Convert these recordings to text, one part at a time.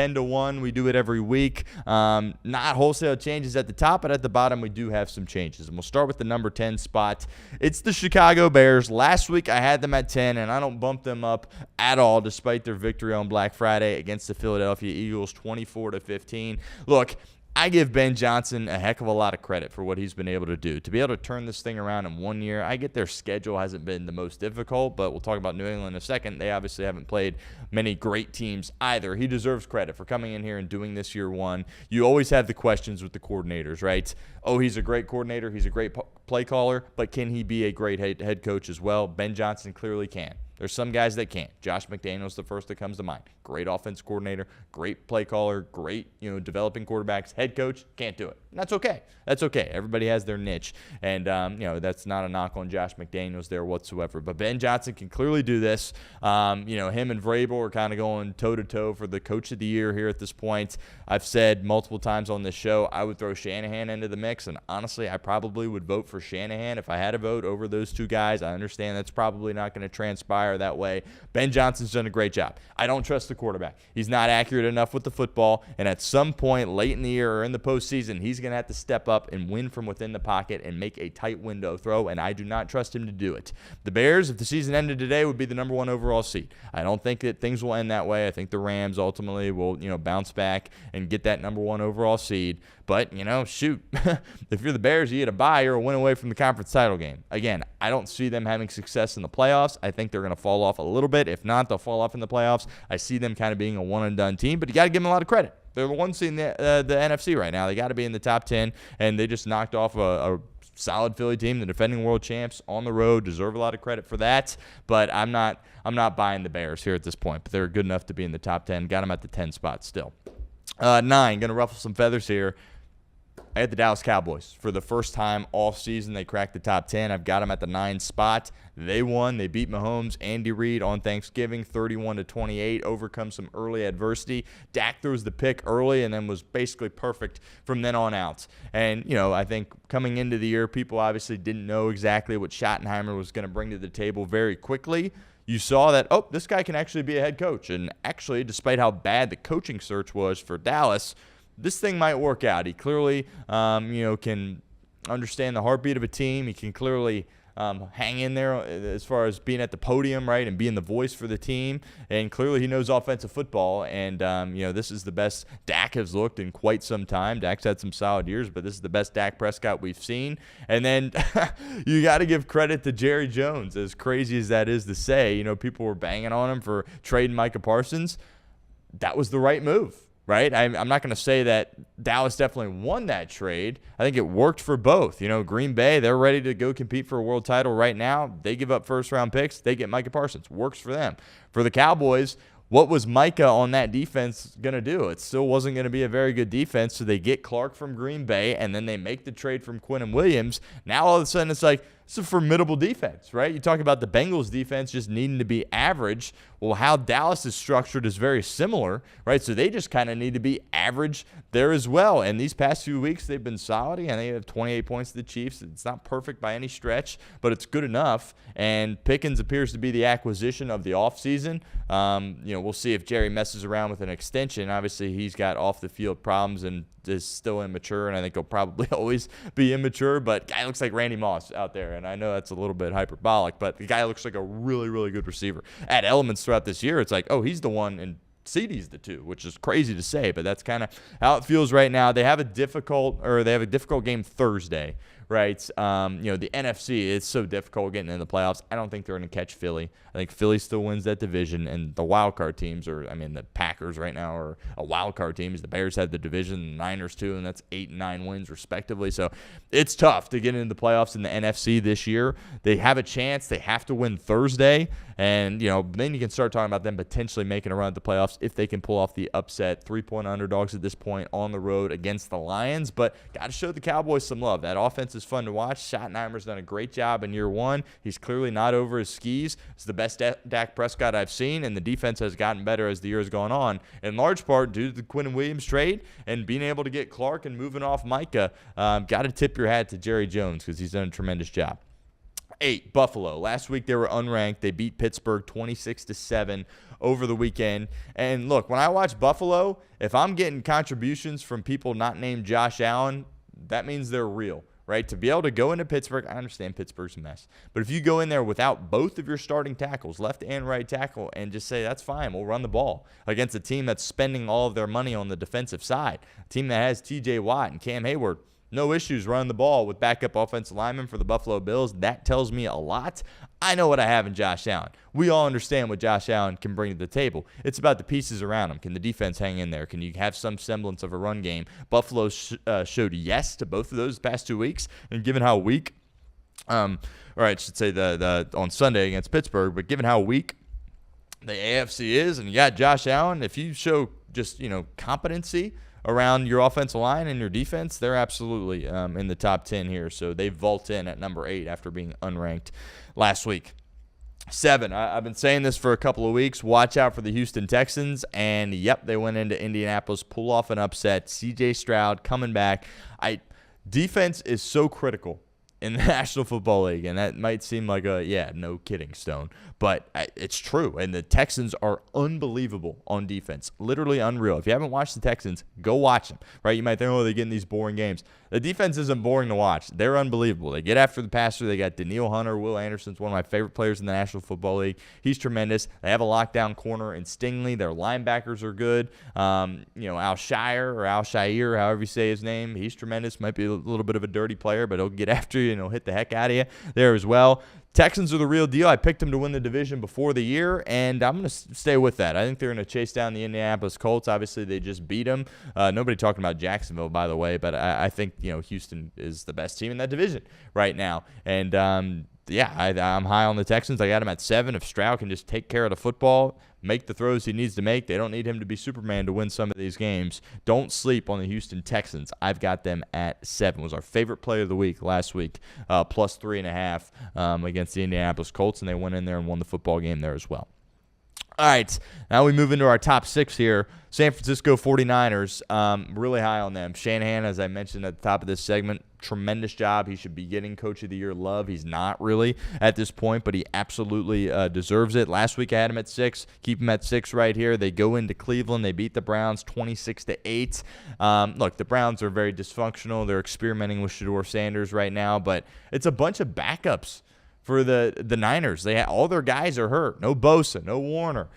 10-1. We do it every week. Not wholesale changes at the top, but at the bottom we do have some changes. And we'll start with the number 10 spot. It's the Chicago Bears. Last week I had them at 10, and I don't bump them up at all despite their victory on Black Friday against the Philadelphia Eagles 24-15. Look, I give Ben Johnson a heck of a lot of credit for what he's been able to do. To be able to turn this thing around in 1 year, I get their schedule hasn't been the most difficult, but we'll talk about New England in a second. They obviously haven't played many great teams either. He deserves credit for coming in here and doing this year one. You always have the questions with the coordinators, right? Oh, he's a great coordinator. He's a great play caller, but can he be a great head coach as well? Ben Johnson clearly can. There's some guys that can't. Josh McDaniels, the first that comes to mind. Great offense coordinator, great play caller, great, developing quarterbacks. Head coach, can't do it. And that's okay. That's okay. Everybody has their niche. And, that's not a knock on Josh McDaniels there whatsoever. But Ben Johnson can clearly do this. Him and Vrabel are kind of going toe-to-toe for the coach of the year here at this point. I've said multiple times on this show I would throw Shanahan into the mix. And honestly, I probably would vote for Shanahan if I had a vote over those two guys. I understand that's probably not going to transpire that way. Ben Johnson's done a great job. I don't trust the quarterback. He's not accurate enough with the football, and at some point late in the year or in the postseason, he's going to have to step up and win from within the pocket and make a tight window throw, and I do not trust him to do it. The Bears, if the season ended today, would be the number 1 overall seed. I don't think that things will end that way. I think the Rams ultimately will, bounce back and get that number 1 overall seed. But, shoot, if you're the Bears, you get a bye or a win away from the conference title game. Again, I don't see them having success in the playoffs. I think they're going to fall off a little bit. If not, they'll fall off in the playoffs. I see them kind of being a one-and-done team, but you got to give them a lot of credit. They're the one seed in the NFC right now. They got to be in the top 10, and they just knocked off a solid Philly team, the defending world champs on the road. Deserve a lot of credit for that, but I'm not buying the Bears here at this point. But they're good enough to be in the top 10. Got them at the 10 spot still. 9, going to ruffle some feathers here. I had the Dallas Cowboys. For the first time all season, they cracked the top 10. I've got them at the 9 spot. They won. They beat Mahomes, Andy Reid on Thanksgiving, 31-28, overcome some early adversity. Dak throws the pick early and then was basically perfect from then on out. And, I think coming into the year, people obviously didn't know exactly what Schottenheimer was going to bring to the table very quickly. You saw that, this guy can actually be a head coach. And actually, despite how bad the coaching search was for Dallas, this thing might work out. He clearly, can understand the heartbeat of a team. He can clearly hang in there as far as being at the podium, right, and being the voice for the team. And clearly he knows offensive football. And, this is the best Dak has looked in quite some time. Dak's had some solid years, but this is the best Dak Prescott we've seen. And then you got to give credit to Jerry Jones, as crazy as that is to say. People were banging on him for trading Micah Parsons. That was the right move. Right? I'm not going to say that Dallas definitely won that trade. I think it worked for both. Green Bay, they're ready to go compete for a world title right now. They give up first-round picks. They get Micah Parsons. Works for them. For the Cowboys, what was Micah on that defense going to do? It still wasn't going to be a very good defense, so they get Clark from Green Bay, and then they make the trade from Quinnen Williams. Now all of a sudden it's like, it's a formidable defense, right? You talk about the Bengals defense just needing to be average. Well, how Dallas is structured is very similar, right? So they just kind of need to be average there as well. And these past few weeks, they've been solid. And they have 28 points to the Chiefs. It's not perfect by any stretch, but it's good enough. And Pickens appears to be the acquisition of the offseason. We'll see if Jerry messes around with an extension. Obviously, he's got off-the-field problems and is still immature, and I think he'll probably always be immature, but guy looks like Randy Moss out there, and I know that's a little bit hyperbolic, but the guy looks like a really, really good receiver. At elements throughout this year, it's like, he's the one, and CeeDee's the 2, which is crazy to say, but that's kind of how it feels right now. They have a difficult game Thursday, right? The NFC is so difficult getting in the playoffs. I don't think they're going to catch Philly. I think Philly still wins that division, and the wild card teams the Packers right now are a wild card team. The Bears had the division, the Niners too, and that's 8 and 9 wins respectively. So it's tough to get into the playoffs in the NFC this year. They have a chance. They have to win Thursday, and then you can start talking about them potentially making a run at the playoffs if they can pull off the upset. 3-point underdogs at this point on the road against the Lions, but got to show the Cowboys some love. That offense is fun to watch. Schottenheimer's done a great job in year one. He's clearly not over his skis. It's the best Dak Prescott I've seen, and the defense has gotten better as the year has gone on, in large part due to the Quinnen Williams trade and being able to get Clark and moving off Micah. Got to tip your hat to Jerry Jones because he's done a tremendous job. 8, Buffalo. Last week they were unranked. They beat Pittsburgh 26-7 over the weekend. And look, when I watch Buffalo, if I'm getting contributions from people not named Josh Allen, that means they're real, right? To be able to go into Pittsburgh, I understand Pittsburgh's a mess. But if you go in there without both of your starting tackles, left and right tackle, and just say, that's fine, we'll run the ball against a team that's spending all of their money on the defensive side, a team that has T.J. Watt and Cam Hayward, no issues running the ball with backup offensive linemen for the Buffalo Bills. That tells me a lot. I know what I have in Josh Allen. We all understand what Josh Allen can bring to the table. It's about the pieces around him. Can the defense hang in there? Can you have some semblance of a run game? Buffalo showed yes to both of those past 2 weeks. And given how weak, or I should say the on Sunday against Pittsburgh, but given how weak the AFC is, and you got Josh Allen, if you show just, competency around your offensive line and your defense, they're absolutely in the top 10 here. So they vault in at number 8 after being unranked last week. 7, I've been saying this for a couple of weeks. Watch out for the Houston Texans. And, yep, they went into Indianapolis, pull off an upset. C.J. Stroud coming back. Defense is so critical in the National Football League, and that might seem like no kidding, Stone, but it's true, and the Texans are unbelievable on defense, literally unreal. If you haven't watched the Texans, go watch them, right? You might think, they're getting these boring games. The defense isn't boring to watch. They're unbelievable. They get after the passer. They got Danielle Hunter. Will Anderson's one of my favorite players in the National Football League. He's tremendous. They have a lockdown corner in Stingley. Their linebackers are good. Al Shire, however you say his name, he's tremendous. Might be a little bit of a dirty player, but he'll get after you and he'll hit the heck out of you there as well. Texans are the real deal. I picked them to win the division before the year, and I'm going to stay with that. I think they're going to chase down the Indianapolis Colts. Obviously, they just beat them. Nobody talking about Jacksonville, by the way, but I think Houston is the best team in that division right now. And I'm high on the Texans. I got them at 7. If Stroud can just take care of the football, make the throws he needs to make, they don't need him to be Superman to win some of these games. Don't sleep on the Houston Texans. I've got them at 7. Was our favorite play of the week last week, plus 3.5 against the Indianapolis Colts, and they went in there and won the football game there as well. All right, now we move into our top 6 here. San Francisco 49ers, really high on them. Shanahan, as I mentioned at the top of this segment, tremendous job. He should be getting Coach of the Year love. He's not really at this point, but he absolutely deserves it. Last week I had him at 6. Keep him at 6 right here. They go into Cleveland. They beat the Browns 26-8. Look, the Browns are very dysfunctional. They're experimenting with Shedeur Sanders right now, but it's a bunch of backups for the Niners. All their guys are hurt. No Bosa, no Warner.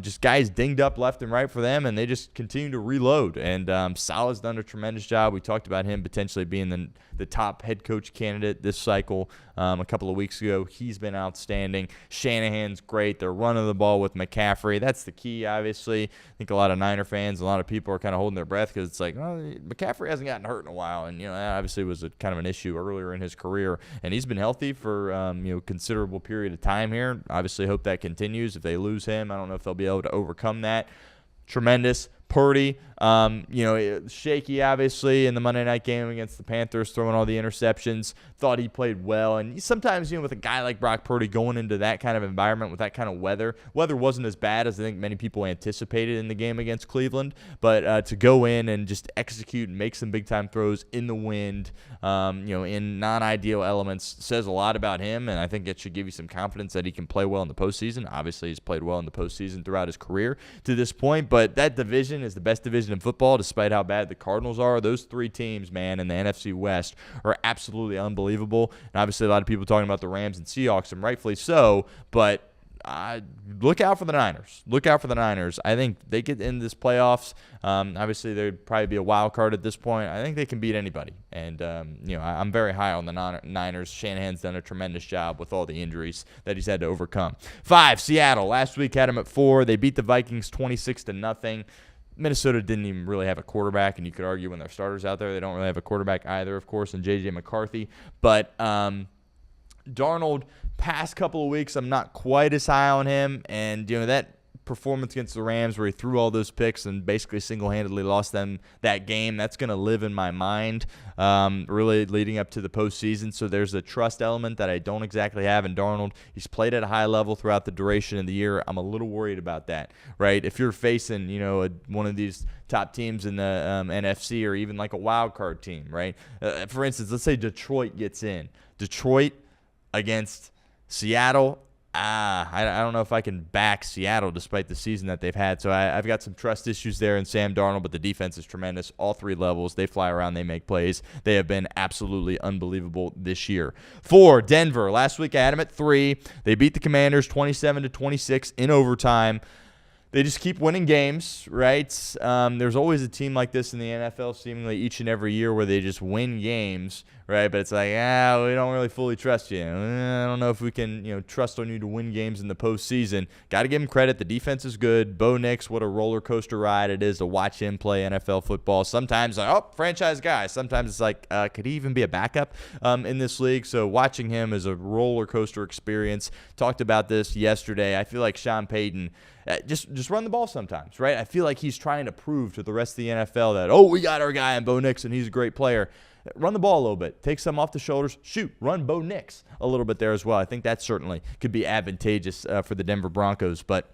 Just guys dinged up left and right for them, and they just continue to reload. And Salah's done a tremendous job. We talked about him potentially being the top head coach candidate this cycle a couple of weeks ago. He's been outstanding. Shanahan's great. They're running the ball with McCaffrey. That's the key, obviously. I think a lot of Niner fans, a lot of people are kind of holding their breath because it's like, McCaffrey hasn't gotten hurt in a while. And, that obviously was kind of an issue earlier in his career. And he's been healthy for, considerable period of time here. Obviously hope that continues. If they lose him, I don't know if they'll be able to overcome that. Tremendous. Purdy, shaky, obviously, in the Monday night game against the Panthers, throwing all the interceptions. Thought he played well. And sometimes, with a guy like Brock Purdy going into that kind of environment with that kind of weather wasn't as bad as I think many people anticipated in the game against Cleveland. But to go in and just execute and make some big-time throws in the wind, in non-ideal elements says a lot about him. And I think it should give you some confidence that he can play well in the postseason. Obviously, he's played well in the postseason throughout his career to this point. But that division is the best division in football, despite how bad the Cardinals are. Those 3 teams, man, in the NFC West are absolutely unbelievable. And obviously a lot of people talking about the Rams and Seahawks, and rightfully so, but look out for the Niners. Look out for the Niners. I think they get into this playoffs. Obviously, they'd probably be a wild card at this point. I think they can beat anybody. And, I'm very high on the Niners. Shanahan's done a tremendous job with all the injuries that he's had to overcome. 5, Seattle. Last week had them at 4. They beat the Vikings 26-0. Minnesota didn't even really have a quarterback, and you could argue when their starters out there, they don't really have a quarterback either, of course, and J.J. McCarthy. But Darnold, past couple of weeks, I'm not quite as high on him. And, that performance against the Rams where he threw all those picks and basically single-handedly lost them that game, that's going to live in my mind really leading up to the postseason. So there's a trust element that I don't exactly have in Darnold. He's played at a high level throughout the duration of the year. I'm a little worried about that, right? If you're facing, one of these top teams in the NFC or even like a wild card team, right? For instance, let's say Detroit gets in. Detroit, against Seattle. I don't know if I can back Seattle despite the season that they've had. So I've got some trust issues there in Sam Darnold, but the defense is tremendous. All three levels. They fly around. They make plays. They have been absolutely unbelievable this year. 4, Denver. Last week I had them at 3. They beat the Commanders 27-26 in overtime. They just keep winning games, right? There's always a team like this in the NFL seemingly each and every year where they just win games, right? But it's like, we don't really fully trust you. I don't know if we can, trust on you to win games in the postseason. Got to give them credit. The defense is good. Bo Nix, what a roller coaster ride it is to watch him play NFL football. Sometimes, franchise guy. Sometimes it's like, could he even be a backup in this league? So watching him is a roller coaster experience. Talked about this yesterday. I feel like Sean Payton, just run the ball sometimes, right? I feel like he's trying to prove to the rest of the NFL that, we got our guy in Bo Nix and he's a great player. Run the ball a little bit. Take some off the shoulders. Shoot. Run Bo Nix a little bit there as well. I think that certainly could be advantageous for the Denver Broncos. But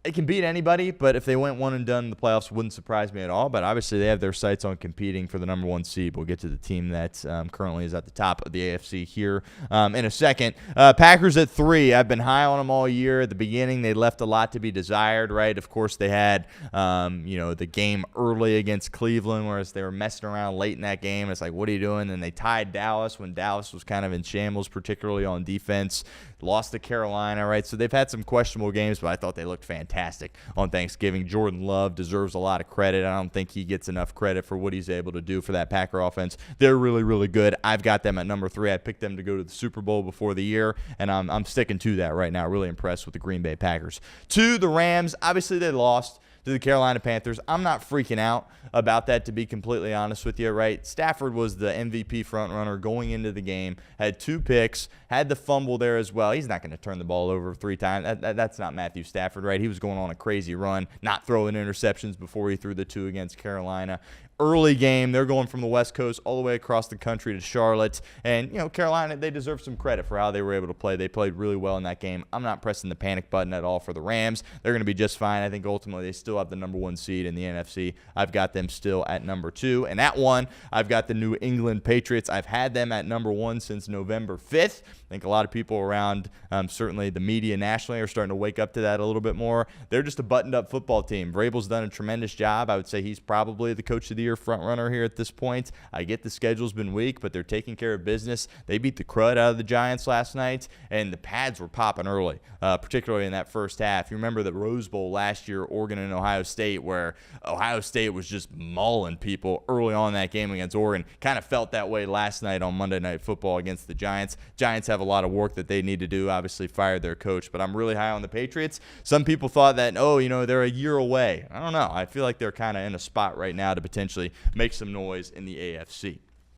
it can beat anybody, but if they went one and done in the playoffs, wouldn't surprise me at all. But obviously, they have their sights on competing for the number 1 seed. We'll get to the team that currently is at the top of the AFC here in a second. Packers at 3. I've been high on them all year. At the beginning, they left a lot to be desired, right? Of course, they had the game early against Cleveland, whereas they were messing around late in that game. It's like, what are you doing? And they tied Dallas when Dallas was kind of in shambles, particularly on defense. Lost to Carolina, right? So they've had some questionable games, but I thought they looked fantastic on Thanksgiving. Jordan Love deserves a lot of credit. I don't think he gets enough credit for what he's able to do for that Packer offense. They're really, really good. I've got them at number 3. I picked them to go to the Super Bowl before the year, and I'm sticking to that right now. Really impressed with the Green Bay Packers. 2, the Rams. Obviously, they lost to the Carolina Panthers. I'm not freaking out about that, to be completely honest with you, right? Stafford was the MVP frontrunner going into the game, had 2 picks, had the fumble there as well. He's not going to turn the ball over 3 times. That's not Matthew Stafford, right? He was going on a crazy run, not throwing interceptions before he threw the 2 against Carolina. Early game, they're going from the West Coast all the way across the country to Charlotte. And, Carolina, they deserve some credit for how they were able to play. They played really well in that game. I'm not pressing the panic button at all for the Rams. They're going to be just fine. I think ultimately they still have the number 1 seed in the NFC. I've got them still at number 2. And at 1, I've got the New England Patriots. I've had them at number 1 since November 5th. I think a lot of people around, certainly the media nationally, are starting to wake up to that a little bit more. They're just a buttoned-up football team. Vrabel's done a tremendous job. I would say he's probably the coach of the year front runner here at this point. I get the schedule's been weak, but they're taking care of business. They beat the crud out of the Giants last night, and the pads were popping early, particularly in that first half. You remember the Rose Bowl last year, Oregon and Ohio State, where Ohio State was just mauling people early on in that game against Oregon. Kind of felt that way last night on Monday Night Football against the Giants. Giants have a lot of work that they need to do. Obviously fired their coach, but I'm really high on the Patriots. Some people thought that, they're a year away. I don't know. I feel like they're kind of in a spot right now to potentially make some noise in the AFC.